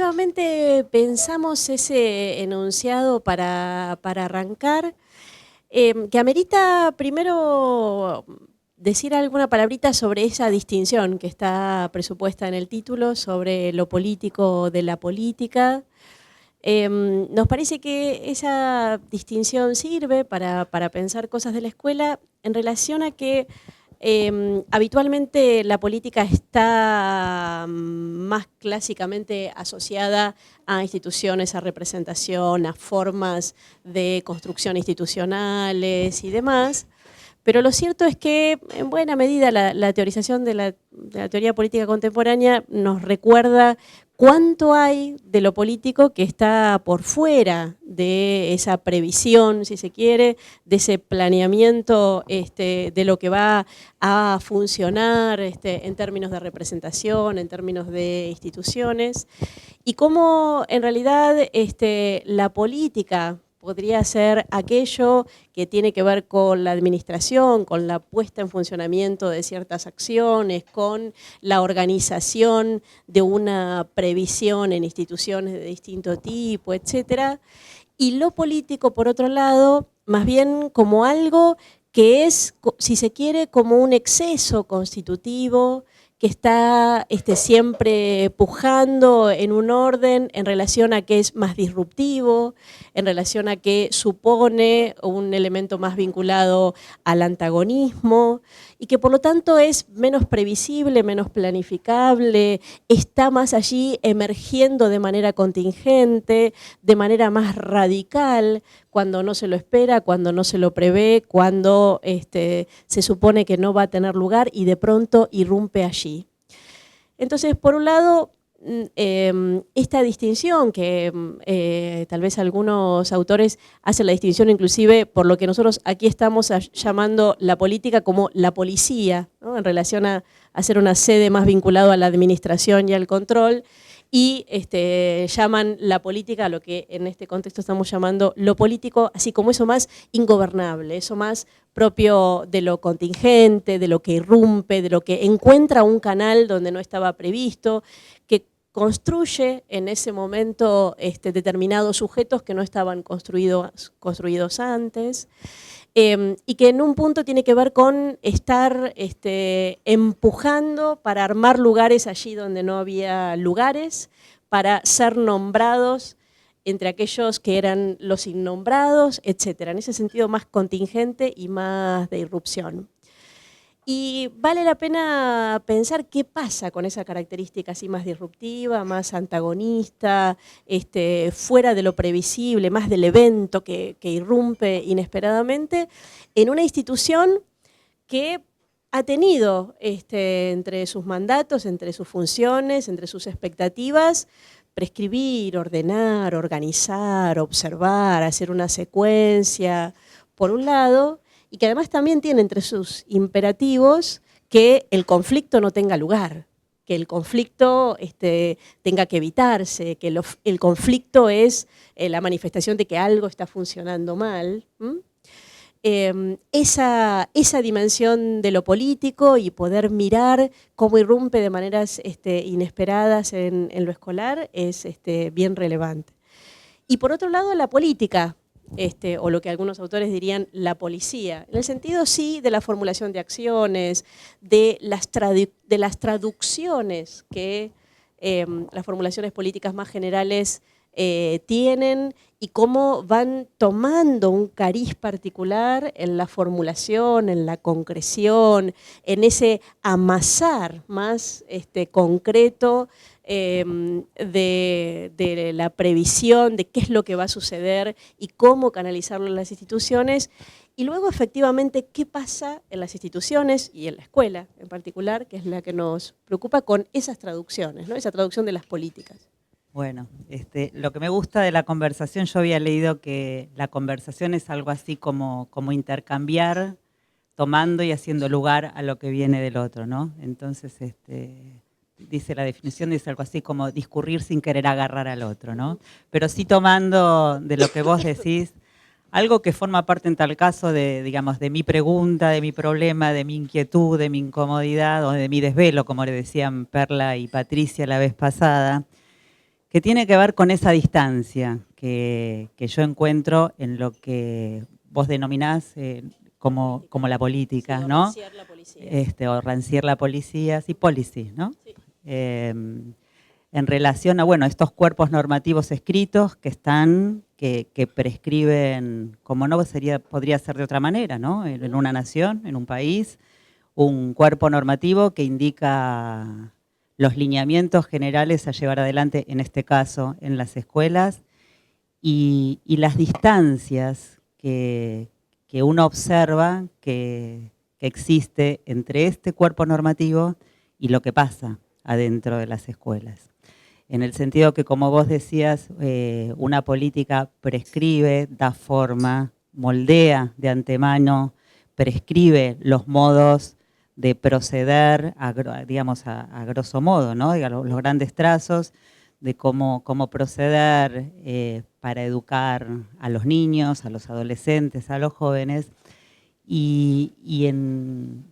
efectivamente pensamos ese enunciado para arrancar, que amerita primero decir alguna palabrita sobre esa distinción que está presupuesta en el título, sobre lo político de la política. Nos parece que esa distinción sirve para pensar cosas de la escuela en relación a que habitualmente la política está más clásicamente asociada a instituciones, a representación, a formas de construcción institucionales y demás. Pero lo cierto es que, en buena medida, la teorización de la teoría política contemporánea nos recuerda cuánto hay de lo político que está por fuera de esa previsión, si se quiere, de ese planeamiento de lo que va a funcionar en términos de representación, en términos de instituciones, y cómo en realidad la política podría ser aquello que tiene que ver con la administración, con la puesta en funcionamiento de ciertas acciones, con la organización de una previsión en instituciones de distinto tipo, etcétera. Y lo político, por otro lado, más bien como algo que es, si se quiere, como un exceso constitutivo que está siempre pujando en un orden en relación a que es más disruptivo, en relación a que supone un elemento más vinculado al antagonismo y que por lo tanto es menos previsible, menos planificable, está más allí emergiendo de manera contingente, de manera más radical, cuando no se lo espera, cuando no se lo prevé, cuando se supone que no va a tener lugar y de pronto irrumpe allí. Entonces, por un lado, esta distinción que tal vez algunos autores hacen la distinción inclusive por lo que nosotros aquí estamos llamando la política como la policía, ¿no? En relación a hacer una sede más vinculado a la administración y al control, y llaman la política a lo que en este contexto estamos llamando lo político, así como eso más ingobernable, eso más propio de lo contingente, de lo que irrumpe, de lo que encuentra un canal donde no estaba previsto, que construye en ese momento determinados sujetos que no estaban construidos antes. Y que en un punto tiene que ver con estar empujando para armar lugares allí donde no había lugares, para ser nombrados entre aquellos que eran los innombrados, etc. En ese sentido más contingente y más de irrupción. Y vale la pena pensar qué pasa con esa característica así más disruptiva, más antagonista, fuera de lo previsible, más del evento que irrumpe inesperadamente, en una institución que ha tenido entre sus mandatos, entre sus funciones, entre sus expectativas, prescribir, ordenar, organizar, observar, hacer una secuencia, por un lado, y que además también tiene entre sus imperativos que el conflicto no tenga lugar, que el conflicto tenga que evitarse, que el conflicto es la manifestación de que algo está funcionando mal. Esa dimensión de lo político y poder mirar cómo irrumpe de maneras inesperadas en lo escolar es bien relevante. Y por otro lado, la política, o lo que algunos autores dirían la policía, en el sentido sí de la formulación de acciones, de las traducciones que las formulaciones políticas más generales tienen y cómo van tomando un cariz particular en la formulación, en la concreción, en ese amasar más concreto de la previsión de qué es lo que va a suceder y cómo canalizarlo en las instituciones, y luego efectivamente qué pasa en las instituciones y en la escuela en particular, que es la que nos preocupa con esas traducciones, ¿no? Esa traducción de las políticas. Bueno, lo que me gusta de la conversación, yo había leído que la conversación es algo así como intercambiar, tomando y haciendo lugar a lo que viene del otro, ¿no? Entonces, dice la definición, dice algo así como discurrir sin querer agarrar al otro, ¿no? Pero sí tomando de lo que vos decís, algo que forma parte en tal caso de, digamos, de mi pregunta, de mi problema, de mi inquietud, de mi incomodidad o de mi desvelo, como le decían Perla y Patricia la vez pasada, que tiene que ver con esa distancia que yo encuentro en lo que vos denominás como la política, sí, o ¿no? ranciar la policía. O ranciar la policía, sí, policy, ¿no? Sí. En relación a, bueno, estos cuerpos normativos escritos que están, que prescriben, como no podría ser de otra manera, ¿no? En una nación, en un país, un cuerpo normativo que indica los lineamientos generales a llevar adelante, en este caso, en las escuelas, y las distancias que uno observa que existe entre este cuerpo normativo y lo que pasa adentro de las escuelas. En el sentido que, como vos decías, una política prescribe, da forma, moldea de antemano, prescribe los modos de proceder, digamos, a grosso modo, ¿no? Los grandes trazos de cómo proceder para educar a los niños, a los adolescentes, a los jóvenes, y en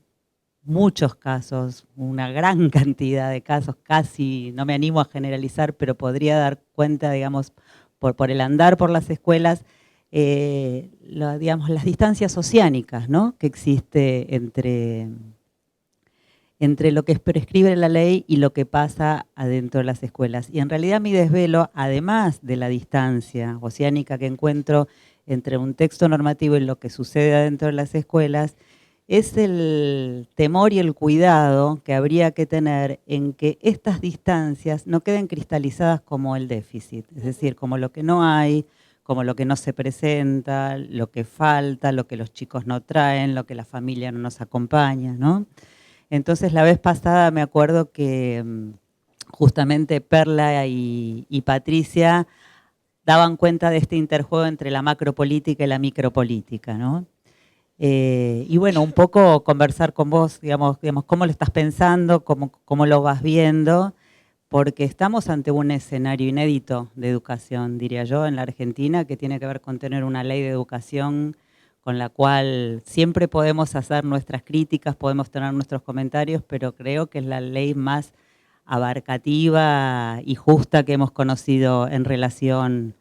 muchos casos, una gran cantidad de casos, casi no me animo a generalizar, pero podría dar cuenta, digamos, por el andar por las escuelas, digamos, las distancias oceánicas, ¿no?, que existe entre lo que prescribe la ley y lo que pasa adentro de las escuelas. Y en realidad mi desvelo, además de la distancia oceánica que encuentro entre un texto normativo y lo que sucede adentro de las escuelas, es el temor y el cuidado que habría que tener en que estas distancias no queden cristalizadas como el déficit, es decir, como lo que no hay, como lo que no se presenta, lo que falta, lo que los chicos no traen, lo que la familia no nos acompaña, ¿no? Entonces, la vez pasada me acuerdo que justamente Perla y Patricia daban cuenta de este interjuego entre la macropolítica y la micropolítica, ¿no? Y bueno, un poco conversar con vos, digamos cómo lo estás pensando, cómo lo vas viendo, porque estamos ante un escenario inédito de educación, diría yo, en la Argentina, que tiene que ver con tener una ley de educación con la cual siempre podemos hacer nuestras críticas, podemos tener nuestros comentarios, pero creo que es la ley más abarcativa y justa que hemos conocido en relación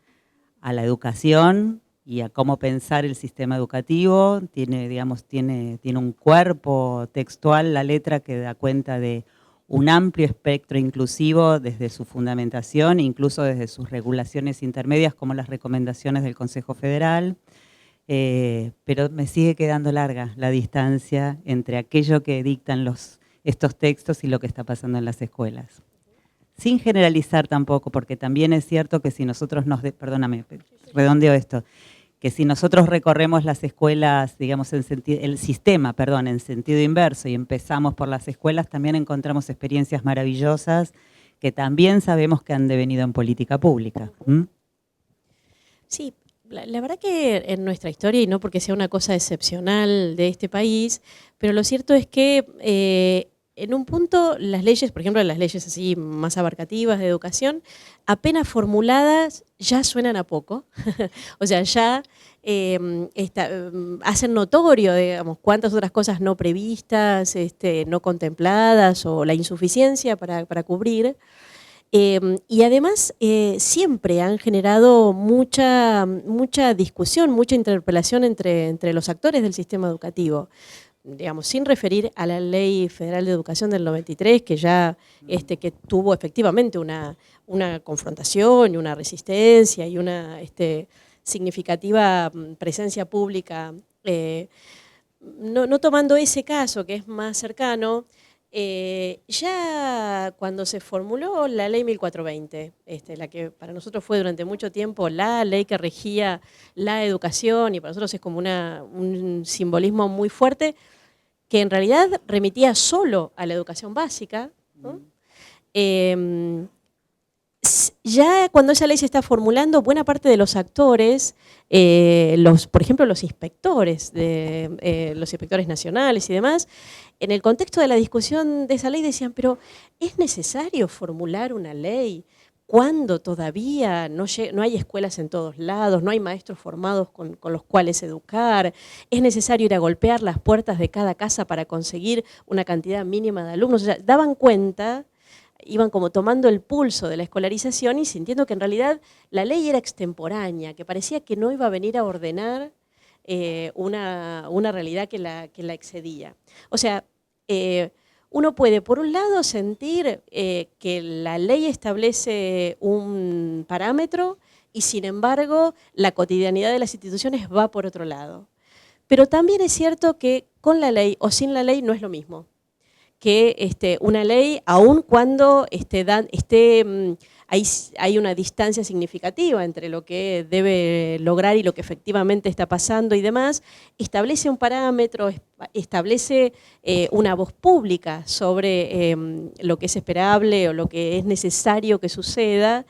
a la educación y a cómo pensar el sistema educativo. Tiene, digamos, tiene un cuerpo textual, la letra, que da cuenta de un amplio espectro inclusivo desde su fundamentación, incluso desde sus regulaciones intermedias, como las recomendaciones del Consejo Federal. Pero me sigue quedando larga la distancia entre aquello que dictan estos textos y lo que está pasando en las escuelas. Sin generalizar tampoco, porque también es cierto que si nosotros perdóname, redondeo esto, que si nosotros recorremos las escuelas, digamos, el sistema, perdón, en sentido inverso, y empezamos por las escuelas, también encontramos experiencias maravillosas que también sabemos que han devenido en política pública. Sí, la verdad que en nuestra historia, y no porque sea una cosa excepcional de este país, pero lo cierto es que en un punto las leyes, por ejemplo las leyes así más abarcativas de educación, apenas formuladas ya suenan a poco, o sea, ya hacen notorio, digamos, cuántas otras cosas no previstas, no contempladas, o la insuficiencia para cubrir. Y además siempre han generado mucha discusión, mucha interpelación entre los actores del sistema educativo. Digamos, sin referir a la Ley Federal de Educación del 93, que ya que tuvo efectivamente una confrontación y una resistencia y una significativa presencia pública. No tomando ese caso, que es más cercano, ya cuando se formuló la ley 1420, la que para nosotros fue durante mucho tiempo la ley que regía la educación, y para nosotros es como un simbolismo muy fuerte, que en realidad remitía solo a la educación básica, ¿no? Ya cuando esa ley se está formulando, buena parte de los actores, por ejemplo los inspectores nacionales y demás, en el contexto de la discusión de esa ley decían, pero ¿es necesario formular una ley cuando todavía no hay escuelas en todos lados, no hay maestros formados con los cuales educar? ¿Es necesario ir a golpear las puertas de cada casa para conseguir una cantidad mínima de alumnos? O sea, daban cuenta iban como tomando el pulso de la escolarización y sintiendo que en realidad la ley era extemporánea, que parecía que no iba a venir a ordenar una realidad que la excedía. O sea, uno puede, por un lado, sentir que la ley establece un parámetro y, sin embargo, la cotidianidad de las instituciones va por otro lado. Pero también es cierto que con la ley o sin la ley no es lo mismo. Que una ley, aun cuando hay una distancia significativa entre lo que debe lograr y lo que efectivamente está pasando y demás, establece un parámetro, establece una voz pública sobre lo que es esperable o lo que es necesario que suceda,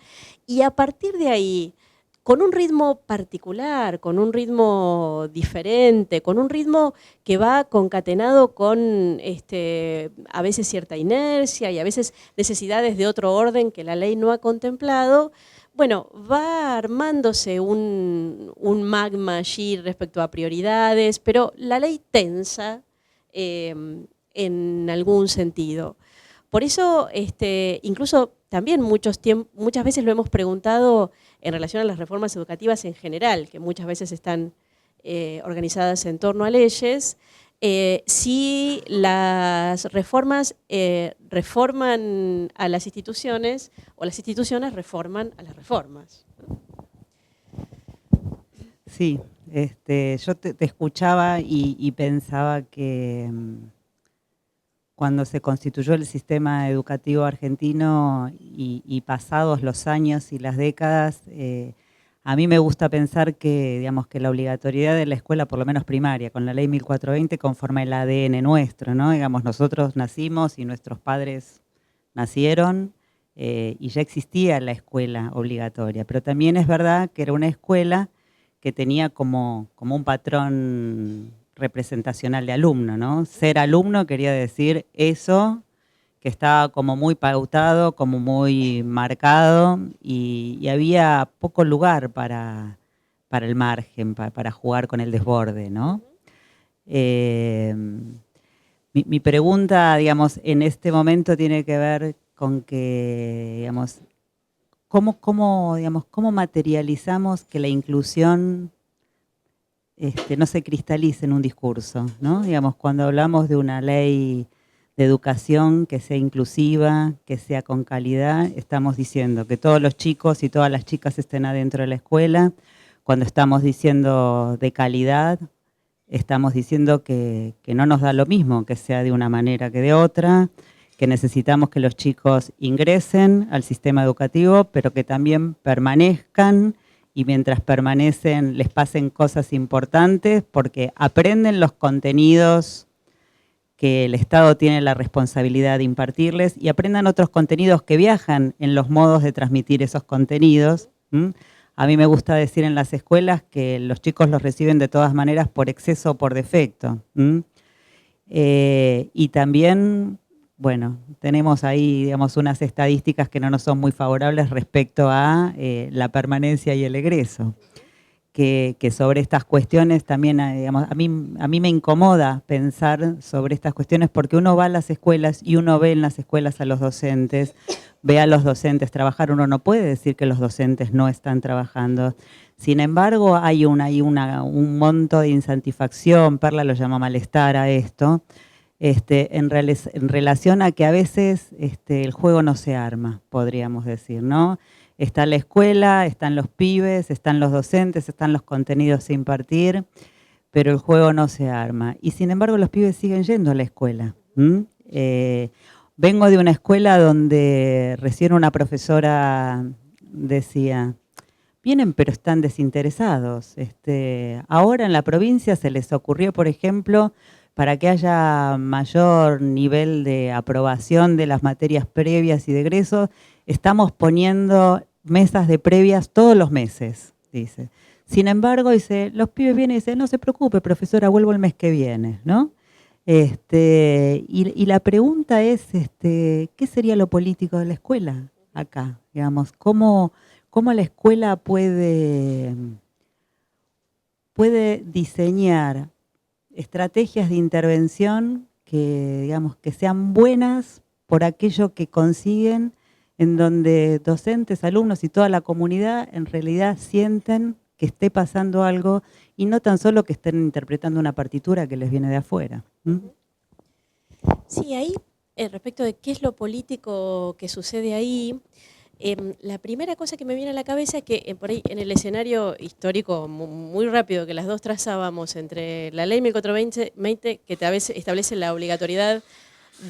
y a partir de ahí, con un ritmo particular, con un ritmo diferente, con un ritmo que va concatenado con a veces cierta inercia y a veces necesidades de otro orden que la ley no ha contemplado, bueno, va armándose un magma allí respecto a prioridades, pero la ley tensa en algún sentido. Por eso, incluso también muchas veces lo hemos preguntado en relación a las reformas educativas en general, que muchas veces están organizadas en torno a leyes, si las reformas reforman a las instituciones o las instituciones reforman a las reformas. Sí, yo te escuchaba y pensaba que cuando se constituyó el sistema educativo argentino y pasados los años y las décadas, a mí me gusta pensar que, digamos, que la obligatoriedad de la escuela, por lo menos primaria, con la ley 1420, conforma el ADN nuestro, ¿no? Digamos, nosotros nacimos y nuestros padres nacieron y ya existía la escuela obligatoria, pero también es verdad que era una escuela que tenía como un patrón representacional de alumno, ¿no? Ser alumno quería decir eso, que estaba como muy pautado, como muy marcado, y había poco lugar para el margen, para jugar con el desborde, ¿no? Mi pregunta, digamos, en este momento tiene que ver con que, digamos, ¿cómo materializamos que la inclusión no se cristalice en un discurso, ¿no? Digamos, cuando hablamos de una ley de educación que sea inclusiva, que sea con calidad, estamos diciendo que todos los chicos y todas las chicas estén adentro de la escuela. Cuando estamos diciendo de calidad, estamos diciendo que no nos da lo mismo que sea de una manera que de otra, que necesitamos que los chicos ingresen al sistema educativo, pero que también permanezcan y mientras permanecen les pasen cosas importantes porque aprenden los contenidos que el Estado tiene la responsabilidad de impartirles y aprendan otros contenidos que viajan en los modos de transmitir esos contenidos. A mí me gusta decir en las escuelas que los chicos los reciben de todas maneras por exceso o por defecto. Y también, bueno, tenemos ahí, digamos, unas estadísticas que no nos son muy favorables respecto a la permanencia y el egreso. Que sobre estas cuestiones también, digamos, a mí me incomoda pensar sobre estas cuestiones porque uno va a las escuelas y uno ve en las escuelas a los docentes, ve a los docentes trabajar, uno no puede decir que los docentes no están trabajando. Sin embargo, hay un monto de insatisfacción, Perla lo llama malestar a esto, en relación a que a veces el juego no se arma, podríamos decir, ¿no? Está la escuela, están los pibes, están los docentes, están los contenidos a impartir, pero el juego no se arma. Y sin embargo los pibes siguen yendo a la escuela. Vengo de una escuela donde recién una profesora decía, vienen pero están desinteresados. Ahora en la provincia se les ocurrió, por ejemplo, para que haya mayor nivel de aprobación de las materias previas y de egreso, estamos poniendo mesas de previas todos los meses, dice. Sin embargo, dice, los pibes vienen y dicen, no se preocupe, profesora, vuelvo el mes que viene, ¿no? Y la pregunta es, ¿qué sería lo político de la escuela acá? Digamos, ¿cómo la escuela puede diseñar estrategias de intervención que, digamos, que sean buenas por aquello que consiguen, en donde docentes, alumnos y toda la comunidad en realidad sienten que esté pasando algo y no tan solo que estén interpretando una partitura que les viene de afuera. ¿Mm? Sí, ahí, respecto de qué es lo político que sucede ahí, la primera cosa que me viene a la cabeza es que por ahí en el escenario histórico muy rápido que las dos trazábamos entre la ley 1420 que establece la obligatoriedad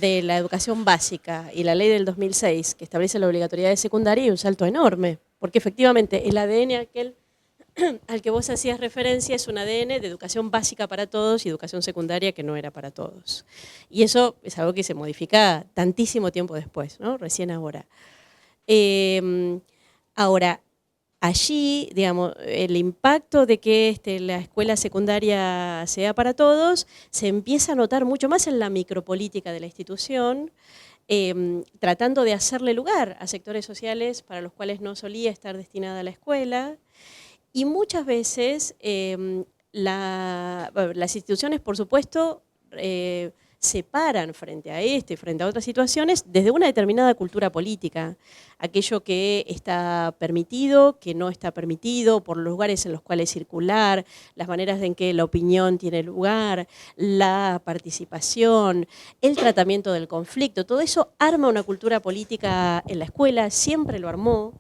de la educación básica y la ley del 2006 que establece la obligatoriedad de secundaria, hay un salto enorme, porque efectivamente el ADN aquel al que vos hacías referencia es un ADN de educación básica para todos y educación secundaria que no era para todos. Y eso es algo que se modifica tantísimo tiempo después, ¿no? Recién ahora. Ahora, allí, digamos, el impacto de que la escuela secundaria sea para todos se empieza a notar mucho más en la micropolítica de la institución, tratando de hacerle lugar a sectores sociales para los cuales no solía estar destinada la escuela. Y muchas veces las instituciones, por supuesto, se paran frente a esto y frente a otras situaciones desde una determinada cultura política. Aquello que está permitido, que no está permitido, por los lugares en los cuales circular, las maneras en que la opinión tiene lugar, la participación, el tratamiento del conflicto. Todo eso arma una cultura política en la escuela, siempre lo armó.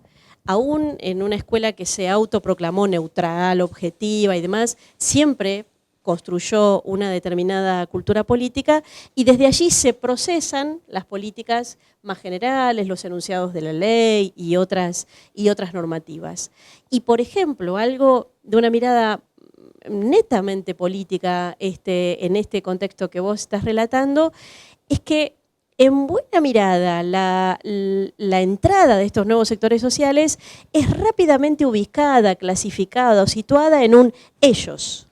Aún en una escuela que se autoproclamó neutral, objetiva y demás, siempre construyó una determinada cultura política y desde allí se procesan las políticas más generales, los enunciados de la ley y otras normativas. Y, por ejemplo, algo de una mirada netamente política en este contexto que vos estás relatando, es que en buena mirada, la entrada de estos nuevos sectores sociales es rápidamente ubicada, clasificada o situada en un ellos.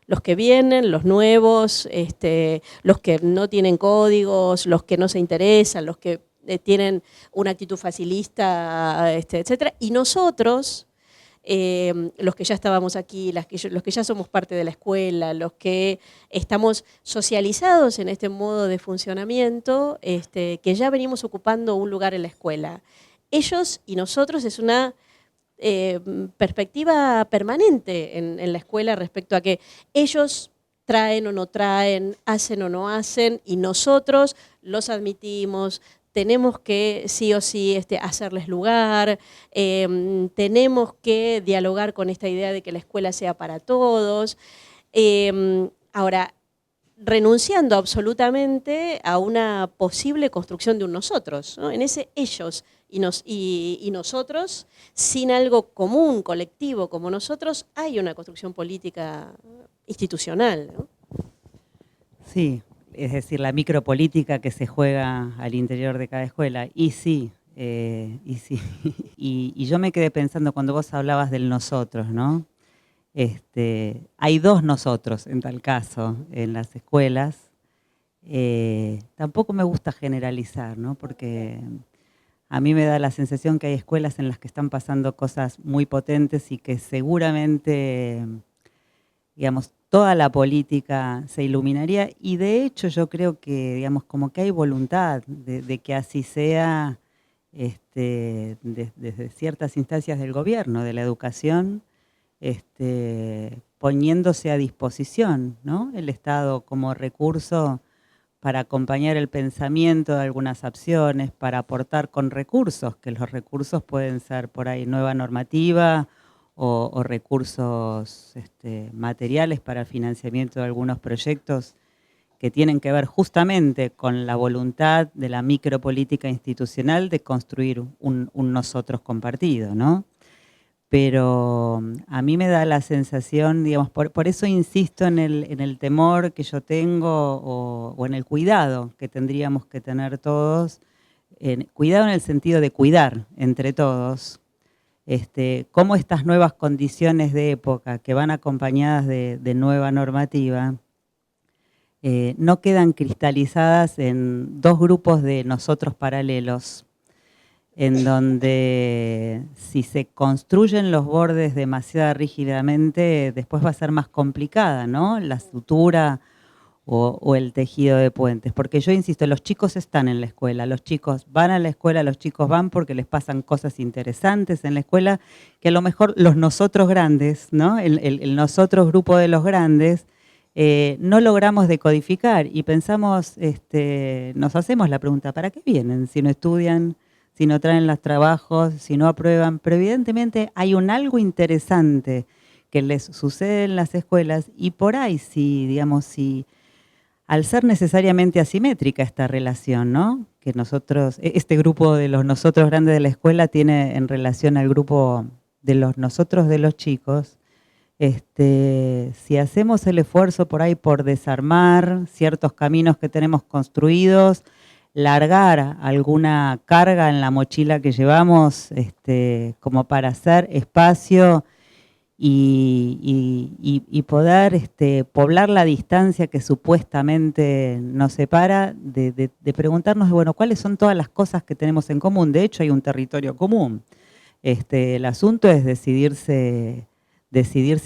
Los que vienen, los nuevos, los que no tienen códigos, los que no se interesan, los que tienen una actitud facilista, etcétera. Y nosotros, los que ya estábamos aquí, los que ya somos parte de la escuela, los que estamos socializados en este modo de funcionamiento, que ya venimos ocupando un lugar en la escuela. Ellos y nosotros es una perspectiva permanente en la escuela respecto a que ellos traen o no traen, hacen o no hacen, y nosotros los admitimos. Tenemos que sí o sí hacerles lugar, tenemos que dialogar con esta idea de que la escuela sea para todos. Ahora, renunciando absolutamente a una posible construcción de un nosotros, ¿no? En ese ellos y nosotros, sin algo común, colectivo como nosotros, hay una construcción política institucional, ¿no? Sí. Es decir, la micropolítica que se juega al interior de cada escuela. Y sí, y yo me quedé pensando cuando vos hablabas del nosotros, ¿no? Hay dos nosotros en tal caso en las escuelas. Tampoco me gusta generalizar, ¿no? Porque a mí me da la sensación que hay escuelas en las que están pasando cosas muy potentes y que seguramente, digamos, toda la política se iluminaría, y de hecho yo creo que, digamos, como que hay voluntad de que así sea desde ciertas instancias del gobierno, de la educación, poniéndose a disposición, ¿no? El Estado como recurso para acompañar el pensamiento de algunas acciones, para aportar con recursos, que los recursos pueden ser por ahí nueva normativa, o recursos materiales para el financiamiento de algunos proyectos que tienen que ver justamente con la voluntad de la micropolítica institucional de construir un nosotros compartido, ¿no? Pero a mí me da la sensación, digamos, por eso insisto en el temor que yo tengo o en el cuidado que tendríamos que tener todos, cuidado en el sentido de cuidar entre todos, cómo estas nuevas condiciones de época que van acompañadas de nueva normativa no quedan cristalizadas en dos grupos de nosotros paralelos, en donde si se construyen los bordes demasiado rígidamente, después va a ser más complicada, ¿no? La sutura o el tejido de puentes. Porque yo insisto, los chicos están en la escuela, los chicos van a la escuela, los chicos van porque les pasan cosas interesantes en la escuela, que a lo mejor los nosotros grandes, ¿no? El nosotros grupo de los grandes, no logramos decodificar y pensamos, nos hacemos la pregunta, ¿para qué vienen si no estudian, si no traen los trabajos, si no aprueban? Pero evidentemente hay un algo interesante que les sucede en las escuelas y por ahí sí, digamos, sí, al ser necesariamente asimétrica esta relación, ¿no? Que nosotros, este grupo de los nosotros grandes de la escuela tiene en relación al grupo de los nosotros de los chicos, si hacemos el esfuerzo por ahí por desarmar ciertos caminos que tenemos construidos, largar alguna carga en la mochila que llevamos, como para hacer espacio y poder poblar la distancia que supuestamente nos separa, de preguntarnos, bueno, ¿cuáles son todas las cosas que tenemos en común? De hecho, hay un territorio común. El asunto es decidirse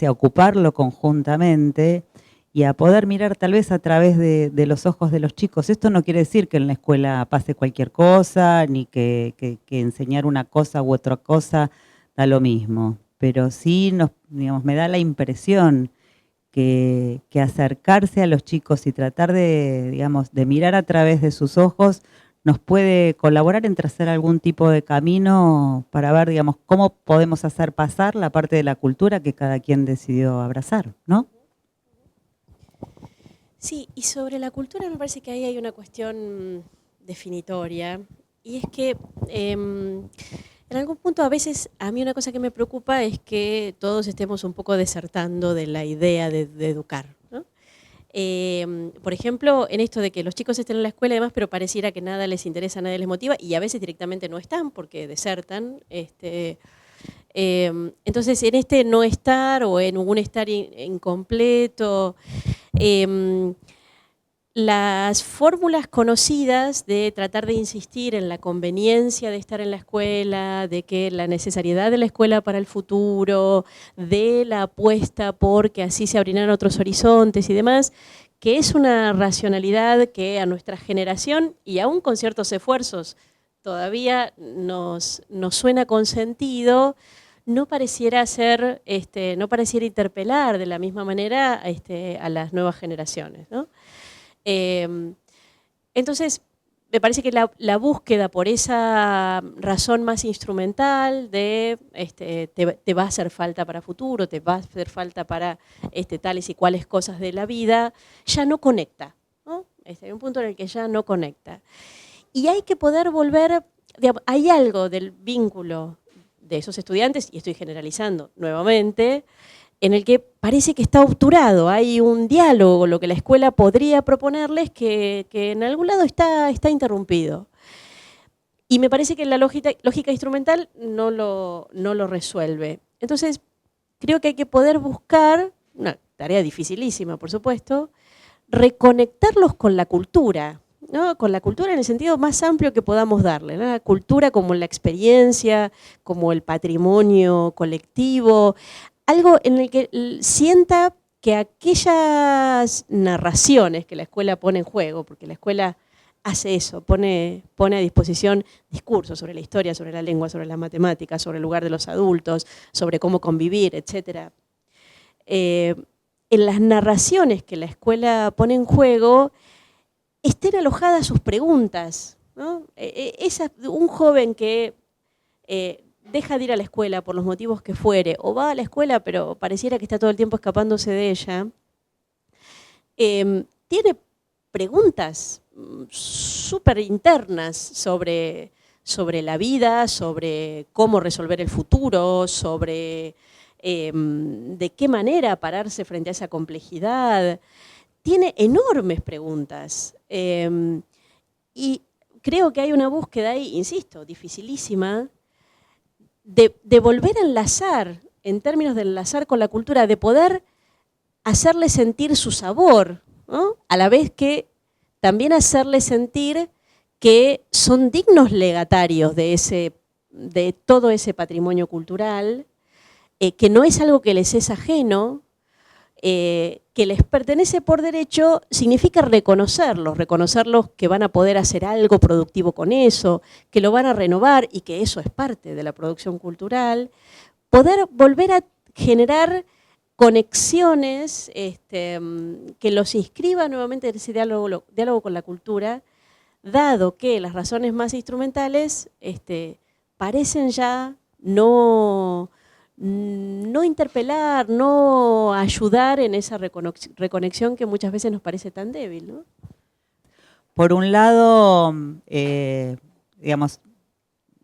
a ocuparlo conjuntamente y a poder mirar tal vez a través de los ojos de los chicos. Esto no quiere decir que en la escuela pase cualquier cosa, ni que enseñar una cosa u otra cosa da lo mismo. Pero sí, digamos, me da la impresión que acercarse a los chicos y tratar digamos, de mirar a través de sus ojos nos puede colaborar en trazar algún tipo de camino para ver, digamos, cómo podemos hacer pasar la parte de la cultura que cada quien decidió abrazar, ¿no? Sí, y sobre la cultura me parece que ahí hay una cuestión definitoria, y es que en algún punto a veces a mí una cosa que me preocupa es que todos estemos un poco desertando de la idea de educar, ¿no? Por ejemplo, en esto de que los chicos estén en la escuela y demás, pero pareciera que nada les interesa, nada les motiva, y a veces directamente no están porque desertan. Entonces, en este no estar o en un estar incompleto, las fórmulas conocidas de tratar de insistir en la conveniencia de estar en la escuela, de que la necesariedad de la escuela para el futuro, de la apuesta porque así se abrirán otros horizontes y demás, que es una racionalidad que a nuestra generación, y aún con ciertos esfuerzos, todavía nos suena con sentido, no pareciera no pareciera interpelar de la misma manera a las nuevas generaciones, ¿no? Entonces, me parece que la búsqueda por esa razón más instrumental de te va a hacer falta para futuro, te va a hacer falta para tales y cuales cosas de la vida, ya no conecta, ¿no? Hay un punto en el que ya no conecta. Y hay que poder volver, digamos, hay algo del vínculo de esos estudiantes, y estoy generalizando nuevamente, en el que parece que está obturado, hay un diálogo, lo que la escuela podría proponerles que en algún lado está interrumpido. Y me parece que la lógica instrumental no lo resuelve. Entonces, creo que hay que poder buscar, una tarea dificilísima, por supuesto, reconectarlos con la cultura, ¿no? Con la cultura en el sentido más amplio que podamos darle, ¿no? La cultura como la experiencia, como el patrimonio colectivo, algo en el que sienta que aquellas narraciones que la escuela pone en juego, porque la escuela hace eso, pone a disposición discursos sobre la historia, sobre la lengua, sobre las matemáticas, sobre el lugar de los adultos, sobre cómo convivir, etc. En las narraciones que la escuela pone en juego, estén alojadas sus preguntas, ¿no? Un joven que deja de ir a la escuela por los motivos que fuere, o va a la escuela pero pareciera que está todo el tiempo escapándose de ella, tiene preguntas súper internas sobre la vida, sobre cómo resolver el futuro, sobre de qué manera pararse frente a esa complejidad. Tiene enormes preguntas. Y creo que hay una búsqueda ahí, insisto, dificilísima, de volver a enlazar, en términos de enlazar con la cultura, de poder hacerle sentir su sabor, ¿no? A la vez que también hacerle sentir que son dignos legatarios de todo ese patrimonio cultural, que no es algo que les es ajeno, que les pertenece por derecho significa reconocerlos que van a poder hacer algo productivo con eso, que lo van a renovar y que eso es parte de la producción cultural, poder volver a generar conexiones que los inscriban nuevamente en ese diálogo con la cultura, dado que las razones más instrumentales parecen ya no interpelar, no ayudar en esa reconexión que muchas veces nos parece tan débil, ¿no? Por un lado, digamos,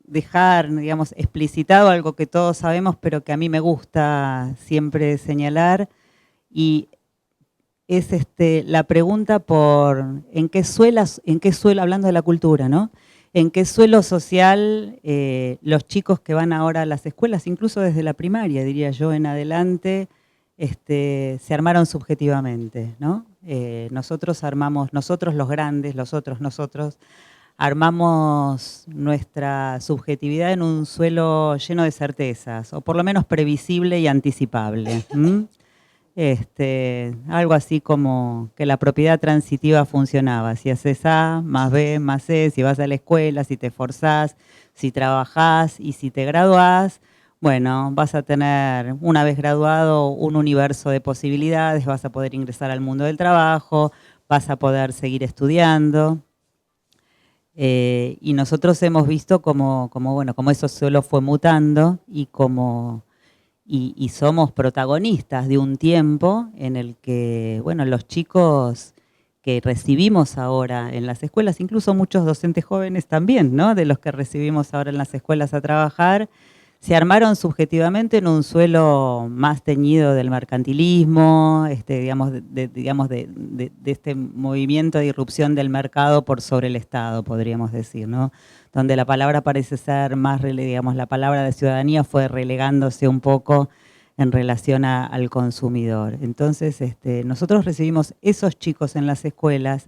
dejar, digamos, explicitado algo que todos sabemos, pero que a mí me gusta siempre señalar, y es la pregunta por en qué suelo, hablando de la cultura, ¿no? En qué suelo social los chicos que van ahora a las escuelas, incluso desde la primaria, diría yo, en adelante, se armaron subjetivamente, ¿no? Nosotros los grandes, nosotros, armamos nuestra subjetividad en un suelo lleno de certezas, o por lo menos previsible y anticipable. Algo así como que la propiedad transitiva funcionaba. Si haces A, más B, más C, si vas a la escuela, si te esforzás, si trabajás y si te graduás, bueno, vas a tener, una vez graduado, un universo de posibilidades, vas a poder ingresar al mundo del trabajo, vas a poder seguir estudiando. Y nosotros hemos visto como eso solo fue mutando y somos protagonistas de un tiempo en el que, bueno, los chicos que recibimos ahora en las escuelas, incluso muchos docentes jóvenes también, ¿no? De los que recibimos ahora en las escuelas a trabajar, se armaron subjetivamente en un suelo más teñido del mercantilismo, de este movimiento de irrupción del mercado por sobre el Estado, podríamos decir, ¿no? Donde la palabra parece ser más, digamos, la palabra de ciudadanía fue relegándose un poco en relación al consumidor. Entonces, nosotros recibimos esos chicos en las escuelas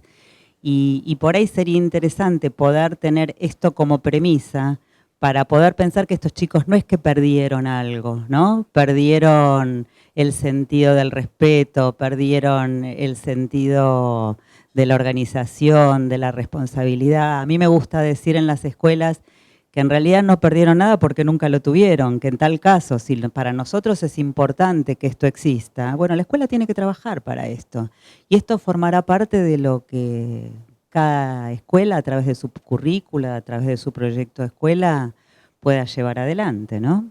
y por ahí sería interesante poder tener esto como premisa para poder pensar que estos chicos no es que perdieron algo, ¿no? Perdieron el sentido del respeto, perdieron el sentido de la organización, de la responsabilidad. A mí me gusta decir en las escuelas que en realidad no perdieron nada porque nunca lo tuvieron, que en tal caso, si para nosotros es importante que esto exista, bueno, la escuela tiene que trabajar para esto. Y esto formará parte de lo que cada escuela, a través de su currícula, a través de su proyecto de escuela, pueda llevar adelante, ¿no?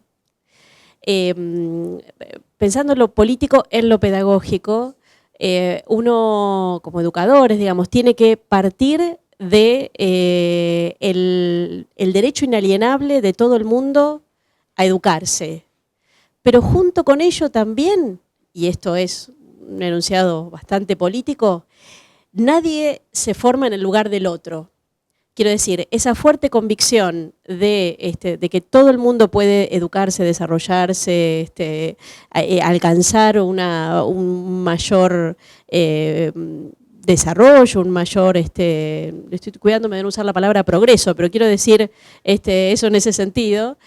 Pensando en lo político, en lo pedagógico, uno como educadores, digamos, tiene que partir de el derecho inalienable de todo el mundo a educarse. Pero junto con ello también, y esto es un enunciado bastante político, nadie se forma en el lugar del otro. Quiero decir, esa fuerte convicción de que todo el mundo puede educarse, desarrollarse, alcanzar un mayor desarrollo, un mayor, estoy cuidándome de no usar la palabra progreso, pero quiero decir eso en ese sentido,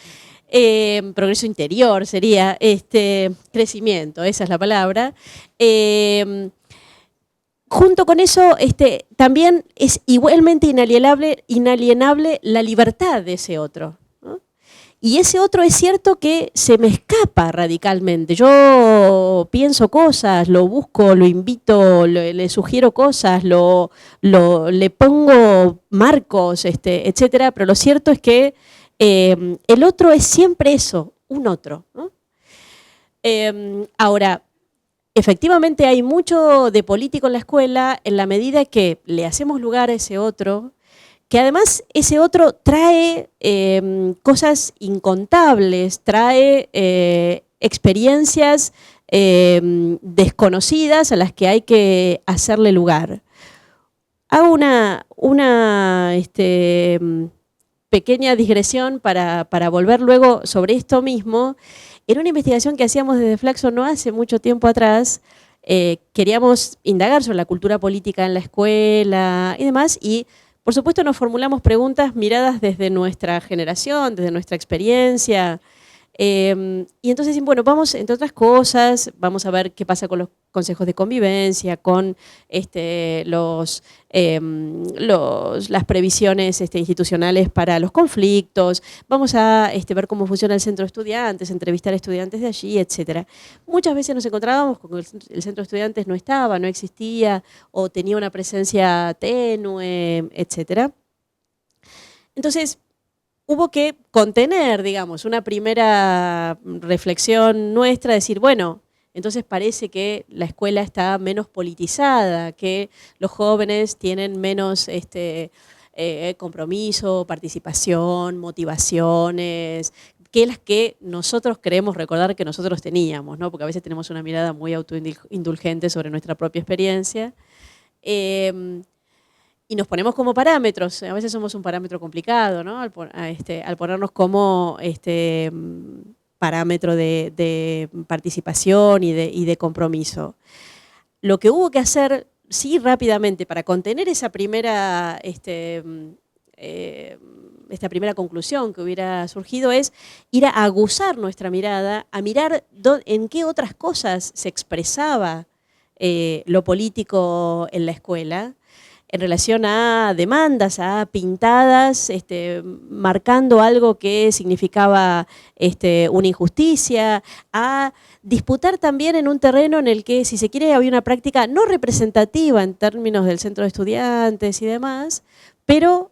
progreso interior sería, crecimiento, esa es la palabra. Junto con eso, también es igualmente inalienable la libertad de ese otro, ¿no? Y ese otro es cierto que se me escapa radicalmente. Yo pienso cosas, lo busco, lo invito, le sugiero cosas, le pongo marcos, etcétera, pero lo cierto es que el otro es siempre eso, un otro, ¿no? Ahora, efectivamente hay mucho de político en la escuela en la medida que le hacemos lugar a ese otro, que además ese otro trae cosas incontables, trae experiencias desconocidas a las que hay que hacerle lugar. Hago una pequeña digresión para volver luego sobre esto mismo. En una investigación que hacíamos desde Flaxo no hace mucho tiempo atrás, queríamos indagar sobre la cultura política en la escuela y demás, y por supuesto nos formulamos preguntas miradas desde nuestra generación, desde nuestra experiencia, Y entonces, bueno, vamos, entre otras cosas, vamos a ver qué pasa con los consejos de convivencia, con las previsiones institucionales para los conflictos, vamos a ver cómo funciona el centro de estudiantes, entrevistar a estudiantes de allí, etc. Muchas veces nos encontrábamos con que el centro de estudiantes no estaba, no existía, o tenía una presencia tenue, etc. Entonces, hubo que contener, digamos, una primera reflexión nuestra, decir, bueno, entonces parece que la escuela está menos politizada, que los jóvenes tienen menos compromiso, participación, motivaciones, que las que nosotros queremos recordar que nosotros teníamos, ¿no? Porque a veces tenemos una mirada muy autoindulgente sobre nuestra propia experiencia. Y nos ponemos como parámetros, a veces somos un parámetro complicado, ¿no? Al ponernos como parámetro de participación y de compromiso. Lo que hubo que hacer, sí, rápidamente, para contener esa primera, esta primera conclusión que hubiera surgido, es ir a aguzar nuestra mirada, a mirar en qué otras cosas se expresaba lo político en la escuela, en relación a demandas, a pintadas, marcando algo que significaba una injusticia, a disputar también en un terreno en el que, si se quiere, había una práctica no representativa en términos del centro de estudiantes y demás, pero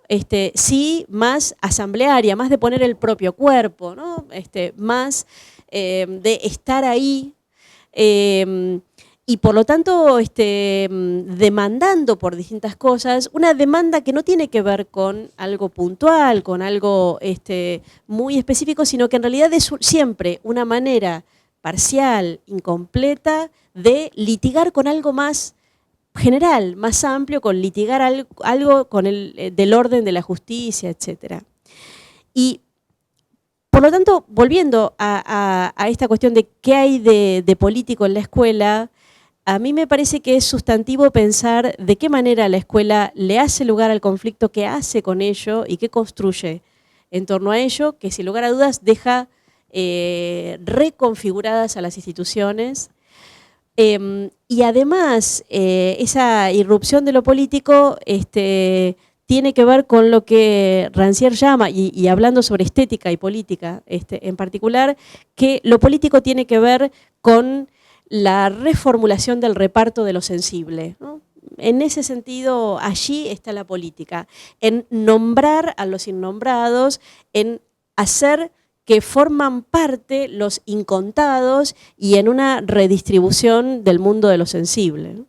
sí más asamblearia, más de poner el propio cuerpo, ¿no? Más de estar ahí, y por lo tanto demandando por distintas cosas, una demanda que no tiene que ver con algo puntual, con algo muy específico, sino que en realidad es siempre una manera parcial, incompleta, de litigar con algo más general, más amplio, con litigar algo con del orden de la justicia, etc. Y por lo tanto, volviendo a esta cuestión de qué hay de político en la escuela, a mí me parece que es sustantivo pensar de qué manera la escuela le hace lugar al conflicto, qué hace con ello y qué construye en torno a ello, que sin lugar a dudas deja reconfiguradas a las instituciones. Y además, esa irrupción de lo político tiene que ver con lo que Rancière llama, y hablando sobre estética y política en particular, que lo político tiene que ver con la reformulación del reparto de lo sensible, ¿no? En ese sentido, allí está la política, en nombrar a los innombrados, en hacer que forman parte los incontados y en una redistribución del mundo de lo sensible, ¿no?